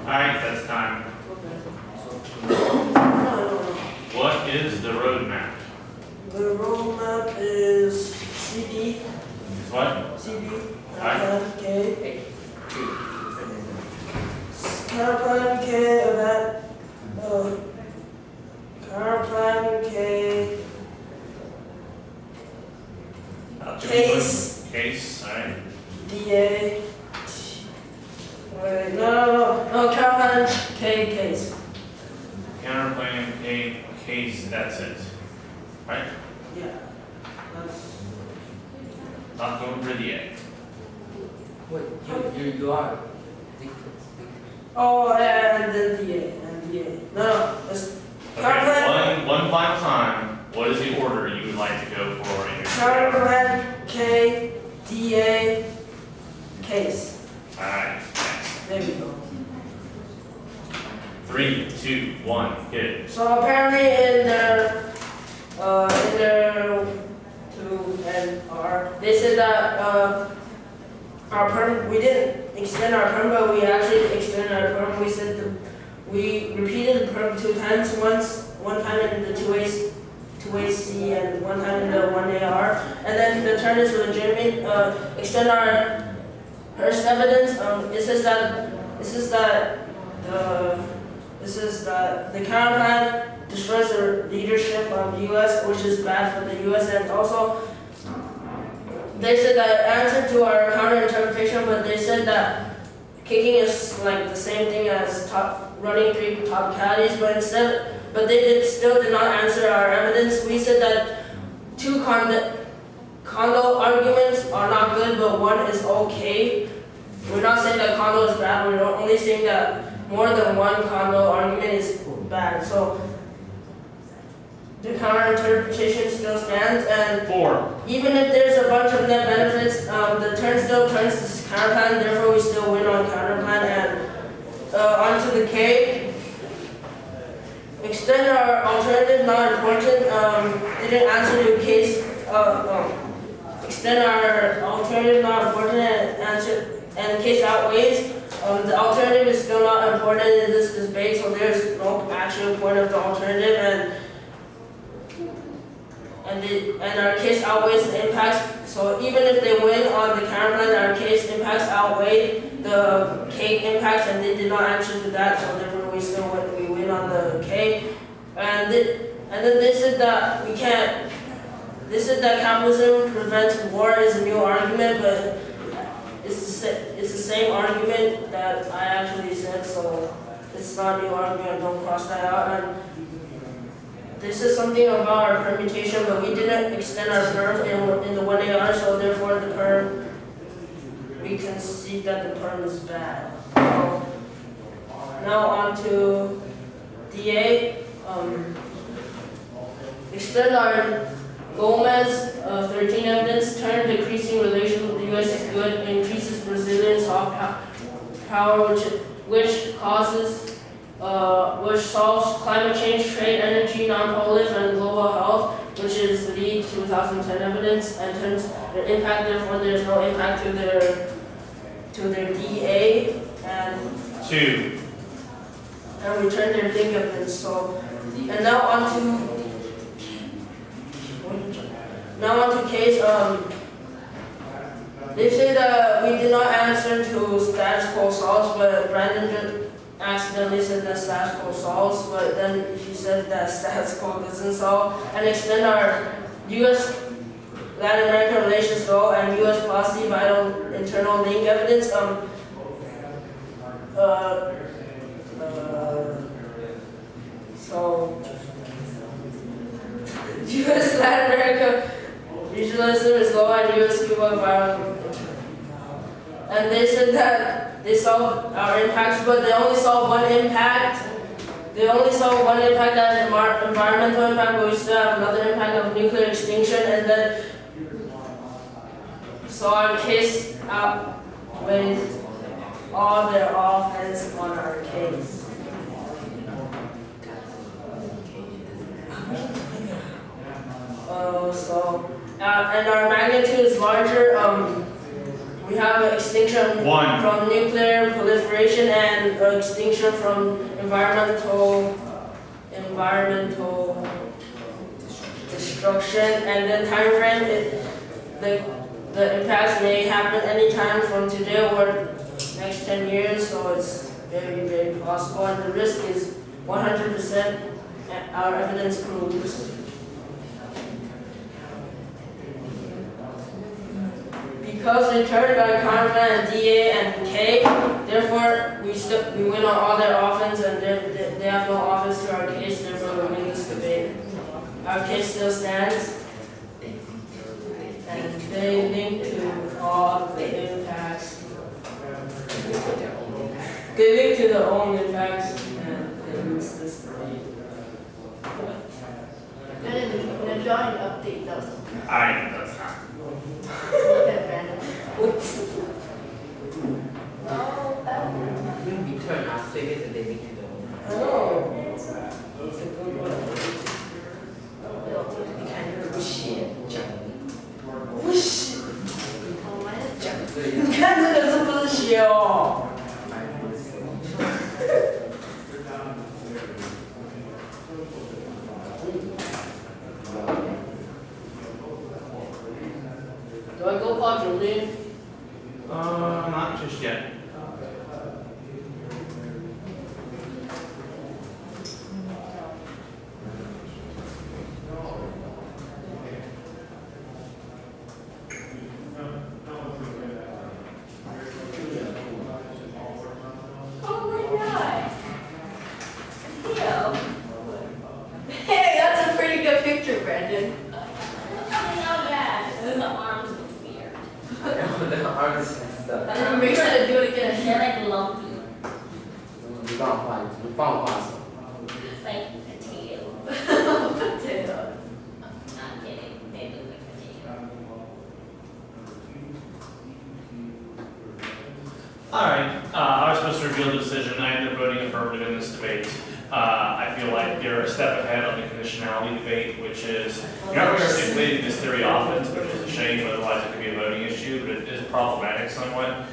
Speaker 2: Alright, that's time. What is the roadmap?
Speaker 6: The roadmap is CD,
Speaker 2: Is what?
Speaker 6: CD,
Speaker 2: Alright.
Speaker 6: okay.
Speaker 4: Hey,
Speaker 6: Counterplan K event, counterplan K case
Speaker 2: alright.
Speaker 6: DA. Wait, no, counterplan K case.
Speaker 2: Counterplan case, that's it. Right?
Speaker 6: Yeah. That's,
Speaker 2: Not going for the A.
Speaker 4: Wait, you are.
Speaker 6: oh, and then DA. No, it's
Speaker 2: Okay, one final time. What is the order you would like to go for in your
Speaker 6: counterplan K DA case.
Speaker 2: Alright, next.
Speaker 6: There we go.
Speaker 2: 3, 2, 1, hit it.
Speaker 6: So apparently in their 2 and R, they said that our perm, we didn't extend our perm, but we actually extended our perm. We repeated the perm 2 times. One time in the 2AC and one time in the 1AR, and then the turn is legitimate. Extend our first evidence. It says that the counterplan destroys the leadership of the U.S., which is bad for the U.S. And also, they said that answer to our counter interpretation, but they said that kicking is like the same thing as running 3 topicalities, but they still did not answer our evidence. We said that 2 condo arguments are not good, but 1 is okay. We're not saying that condo is bad, we're only saying that more than 1 condo argument is bad. So the counter interpretation still stands, and
Speaker 2: 4.
Speaker 6: even if there's a bunch of net benefits, the turn still turns to counterplan, therefore we still win on counterplan. And onto the K. Extend our alternative not important. Didn't answer the case. Extend our alternative not important and the case outweighs. The alternative is still not important in this debate, so there's no actual point of the alternative, and our case outweighs the impacts. So even if they win on the counterplan, our case impacts outweigh the K impacts, and they did not answer to that, so therefore we still win on the K. And then they said that we can't. They said that capitalism prevents war is a new argument, but it's the same argument that I actually said, so it's not a new argument. Don't cross that out. And this is something about our permutation, but we didn't extend our perm in the 1AR, so therefore the perm, we can see that the perm is bad. So now on to DA. Extend our Gomez 13 evidence, turn decreasing relations with the U.S. is good, increases Brazilian soft power, which solves climate change, trade, energy, non-proliferation, and global health, which is the 2010 evidence, and turns their impact. Therefore, there is no impact to their DA and
Speaker 2: 2.
Speaker 6: And we turn their link evidence. So, and now on to case. They say that we did not answer to status quo solves, but Brandon just accidentally said that status quo solves, but then he said that status quo doesn't solve. And extend our U.S. Latin American relations law and U.S. policy vital internal link evidence. So U.S. Latin America regionalism is low and U.S. Cuba environment. And they said that they solved our impacts, but they only saw one impact. They only saw one impact as environmental impact, but we still have another impact of nuclear extinction, and then so our case outweighs all their offense on our case. And our magnitude is larger. We have an extinction
Speaker 2: 1.
Speaker 6: from nuclear proliferation and extinction from environmental destruction. And then time frame, the impacts may happen anytime from today or next 10 years. So very, very possible, and the risk is 100%. Our evidence proves. Because returned by Conrad, DA, and K, therefore we win on all their offense, and they have no offense to our case. Therefore, we win this debate. Our case still stands, and they link to all of the impacts. They link to their own impacts, and they lose this debate.
Speaker 1: And then the drawing update does.
Speaker 2: That's not.
Speaker 1: Look at random.
Speaker 4: We turn our figures and they make it
Speaker 6: I know. It's a good one.
Speaker 4: You can't do shit.
Speaker 6: Whoosh!
Speaker 1: Oh,
Speaker 6: 你看这个是不是血哦？ Do I go call Julie?
Speaker 2: Not just yet.
Speaker 5: Oh my god. Theo.
Speaker 1: Hey, that's a pretty good picture, Brandon.
Speaker 5: It's not bad. The arms look weird.
Speaker 4: The arms and stuff.
Speaker 1: And make sure to do it again.
Speaker 5: They're like lumpy.
Speaker 4: 你帮我画手。
Speaker 5: It's like potatoes.
Speaker 1: Potato.
Speaker 5: Not kidding. They look like potatoes.
Speaker 2: Alright, I was supposed to reveal the decision. I ended up voting affirmative in this debate. I feel like you're a step ahead on the conditionality debate, which is, you're not really articulating this theory often, which is a shame, otherwise it could be a voting issue, but it is problematic somewhat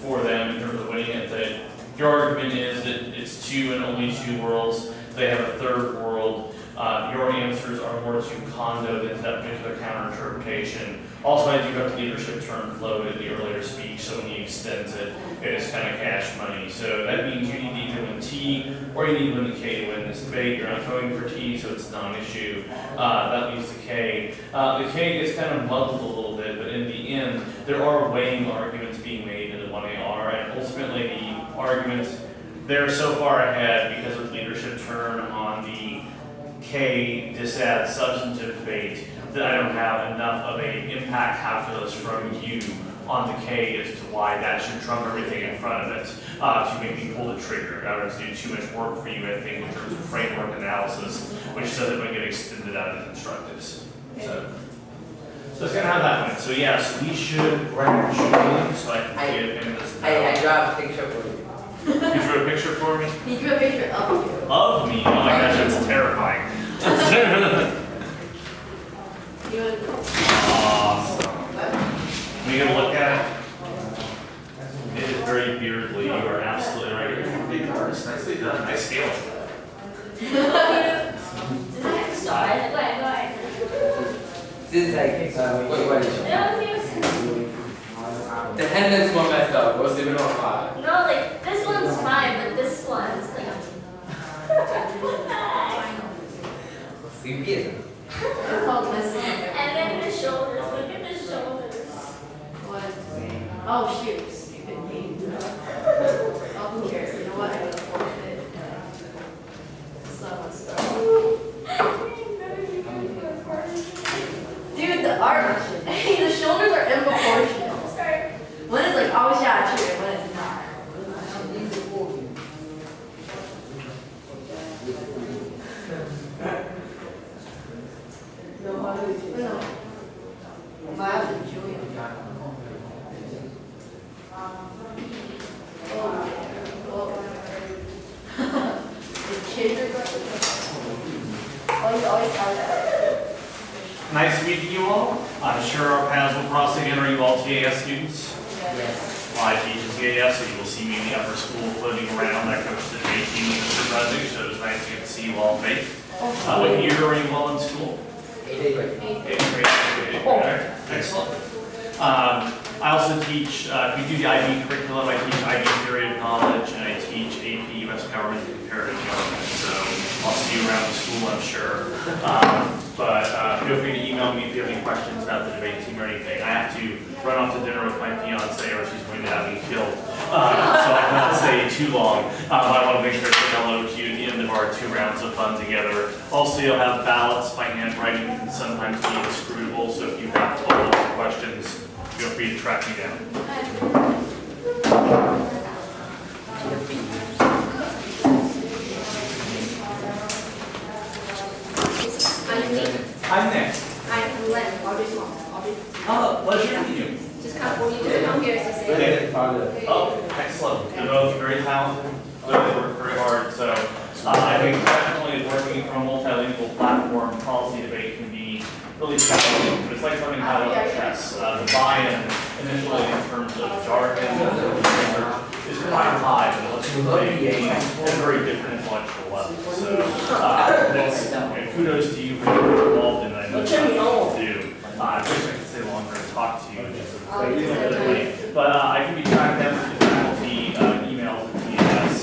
Speaker 2: for them in terms of winning it. That your argument is that it's two and only two worlds, they have a third world. Your answers are more to condo than that particular counter interpretation. Also, I do have the leadership term floated in the earlier speech, so when he extends it, it is kind of cash money. So that means you need to either win T or you need to win the K to win this debate. You're not voting for T, so it's a non-issue. That leaves the K. The K gets kind of muddled a little bit, but in the end, there are weighing arguments being made into 1AR, and ultimately the arguments, they're so far ahead because of leadership turn on the K disad substantive debate that I don't have enough of a impact calculus from you on the K as to why that should trump everything in front of it to make me pull the trigger. I would do too much work for you, I think, in terms of framework analysis, which doesn't want to get extended out of constructives. So it's kind of how that went. So yes, we should grab Julian so I can give him this.
Speaker 4: I draw a picture for you.
Speaker 2: You drew a picture for me?
Speaker 1: He drew a picture of you.
Speaker 2: Of me? Oh my gosh, that's terrifying.
Speaker 1: You would.
Speaker 2: Awesome. Are you gonna look at it? It is very beardly. You are absolutely right. You're a big artist. Nicely done. Nice scale.
Speaker 5: Sorry. Go ahead.
Speaker 4: This is like, what is it?
Speaker 5: No, seriously.
Speaker 4: The hand is more messed up. What's even on five?
Speaker 5: No, like this one's fine, but this one's like.
Speaker 4: Stupid.
Speaker 1: It's called messing up.
Speaker 5: And then the shoulders. Look at the shoulders.
Speaker 1: What? Oh shoot, stupid me. Oh, who cares? You know what? I'm gonna forfeit. It's not my stuff. Dude, the arm. Hey, the shoulders are improportional.
Speaker 5: Sorry.
Speaker 1: One is like, oh yeah, true, and one is not. No. Miles and Julian. The kids are going. Oh, you always have that.
Speaker 2: Nice meeting you all. I'm sure our paths will cross again. Are you all TAS students?
Speaker 1: Yes.
Speaker 2: Well, I teach in TAS, so you will see me in the upper school floating around. I coach the J team with Mr. Brusnick, so it was nice to get to see you all face. What year are you all in school?
Speaker 4: 8th grade.
Speaker 2: Eighth grade. All right. Excellent. I also teach, we do the IB curriculum. I teach IB theory of knowledge, of government to comparative government, so I'll see you around the school, I'm sure. But feel free to email me if you have any questions about the debate team or anything. I have to run off to dinner with my fiance or she's going to have me killed. So I cannot stay too long. I want to make sure to say hello to you at the end of our 2 rounds of fun together. Also, you'll have ballots by handwriting can sometimes be inscrutable, so if you have follow-up questions, feel free to track me down.
Speaker 1: I'm Nick.
Speaker 2: I'm Nick.
Speaker 1: I'm Len. Audrey's mom. Audrey.
Speaker 2: Oh, pleasure to meet you.
Speaker 1: Just come, when you just come here to say.
Speaker 2: Oh, excellent. You're both very talented, clearly work very hard, so I think definitely working from a multilingual platform, policy debate can be really challenging, but it's like learning how to play chess. The buy-in initially in terms of jargon is quite high, but it lets you play a game at a very different intellectual level. So that's, kudos to you for being involved in that. I know it's what to do. I wish I could stay longer and talk to you, just a little bit late. But I can be tracked down through the faculty emails at TAS.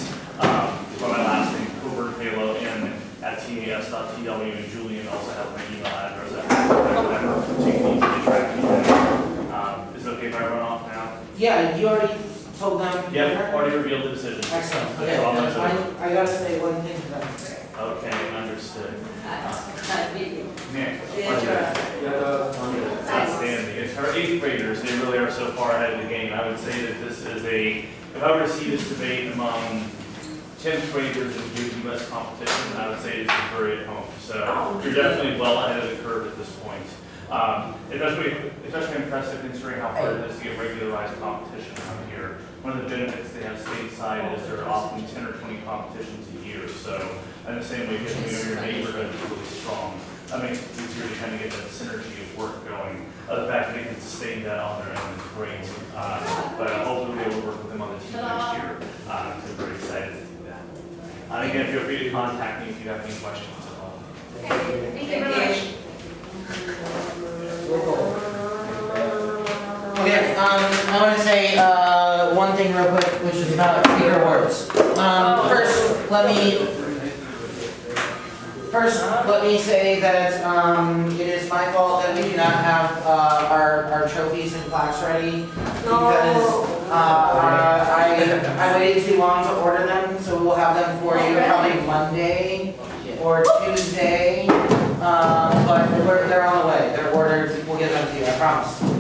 Speaker 2: For my last name, Halo N at tas.tw, and Julian also has my email address at whatever, so you can easily track me down. Is it okay if I run off now?
Speaker 3: Yeah, you already told them?
Speaker 2: Yep, already revealed the decision.
Speaker 3: Excellent,
Speaker 2: That's all I'm
Speaker 3: okay,
Speaker 2: saying.
Speaker 3: I gotta say one thing to them.
Speaker 2: Okay, understood. Nick,
Speaker 6: Yeah.
Speaker 2: outstanding. It's our 8th graders, they really are so far ahead of the game. I would say that this is if I were to see this debate among 10th graders and give you less competition, I would say this is very at home. So you're definitely well ahead of the curve at this point. Especially impressive considering how hard it is to get regularized competition around here. One of the benefits they have stateside is there are often 10 or 20 competitions a year. So in the same way, getting your neighborhood is really strong. That makes it easier to kind of get that synergy of work going. The fact that they can sustain that on their own is great. But hopefully we'll be able to work with them on the team next year. So we're very excited to do that. And again, feel free to contact me if you have any questions at all.
Speaker 1: Thank you very much.
Speaker 3: Okay, I want to say one thing real quick, which is about speaker awards. First, let me say that it is my fault that we do not have our trophies and plaques ready because I waited too long to order them, so we'll have them for you probably Monday or Tuesday. But they're on the way. They're ordered. We'll get them to you. I promise.